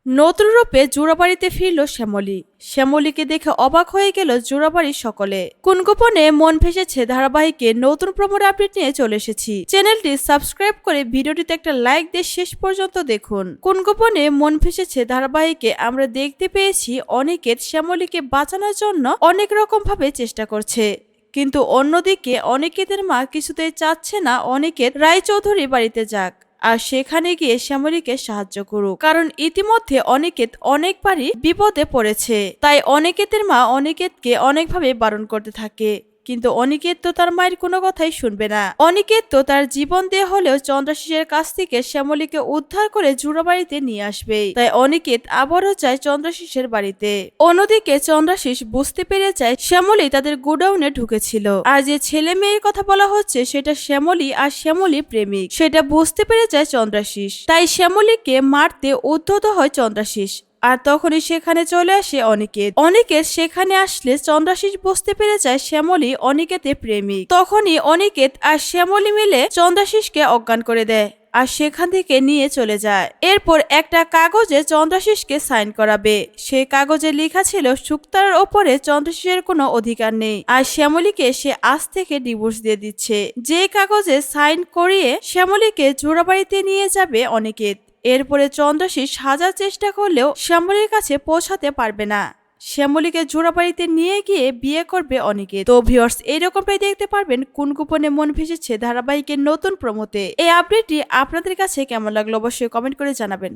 নতুন রূপে জোড়াবাড়িতে ফিরল শ্যামলী। শ্যামলীকে দেখে অবাক হয়ে গেল জোড়াবাড়ির সকলে। কোন গোপনে মন ভেসেছে ধারাবাহিকে নতুন প্রোমো আপডেট নিয়ে চলে এসেছি। চ্যানেলটি সাবস্ক্রাইব করে ভিডিওটিতে একটা লাইক দিয়ে শেষ পর্যন্ত দেখুন। কোন গোপনে মন ভেসেছে ধারাবাহিকে আমরা দেখতে পেয়েছি অনিকেত শ্যামলীকে বাঁচানোর জন্য অনেক রকম ভাবে চেষ্টা করছে, কিন্তু অন্যদিকে অনিকেতের মা কিছুতেই চাচ্ছে না অনিকেত রায়চৌধুরী বাড়িতে যাক আর সেখানে গিয়ে শ্যামলীকে সাহায্য করুক, কারণ ইতিমধ্যে অনিকেত অনেকবারই বিপদে পড়েছে। তাই অনিকেতের মা অনিকেতকে অনেকভাবে বারণ করতে থাকে, কিন্তু অনিকেত তো তার মায়ের কোনো কথাই শুনবে না। অনিকেত তো তার জীবন দিয়ে হলেও চন্দ্রাশিসের কাছ থেকে শ্যামলীকে উদ্ধার করে জোড়াবাড়িতে নিয়ে আসবে। তাই অনিকেত আবারও যায় চন্দ্রাশিসের বাড়িতে। অন্যদিকে চন্দ্রাশিস বুঝতে পেরে যায় শ্যামলী তাদের গোডাউনে ঢুকেছিল, আর যে ছেলে মেয়ের কথা বলা হচ্ছে সেটা শ্যামলী আর শ্যামলী প্রেমিক, সেটা বুঝতে পেরে যায় চন্দ্রাশিস। তাই শ্যামলীকে মারতে উদ্ধত হয় চন্দ্রাশিস, আর তখনই সেখানে চলে আসে অনিকেত। অনিকেত সেখানে আসলে চন্দ্রাশিস বুঝতে পেরে যায় শ্যামলী অনিকেতের প্রেমিক। তখনই অনিকেত আর শ্যামলী মিলে চন্দ্রাশিসকে অজ্ঞান করে দেয় আর সেখান থেকে নিয়ে চলে যায়। এরপর একটা কাগজে চন্দ্রাশিসকে সাইন করাবে। সেই কাগজে লেখা ছিল সুক্তার ওপরে চন্দ্রাশিসের কোনো অধিকার নেই, আর শ্যামলীকে সে আজ থেকে ডিভোর্স দিয়ে দিচ্ছে। যে কাগজে সাইন করিয়ে শ্যামলীকে জোড়াবাড়িতে নিয়ে যাবে অনিকেত। এরপরে চন্দ্রাশিস হাজার চেষ্টা করলেও শ্যামলীর কাছে পৌঁছাতে পারবে না। শ্যামলীকে জোড়াবাড়িতে নিয়ে গিয়ে বিয়ে করবে অনিকেত। তো ভিউয়ার্স, এইরকমটাই দেখতে পারবেন কোন গোপনে মন ভেসেছে ধারাবাহিকের নতুন প্রোমোতে। এই আপডেটটি আপনাদের কাছে কেমন লাগলো অবশ্যই কমেন্ট করে জানাবেন।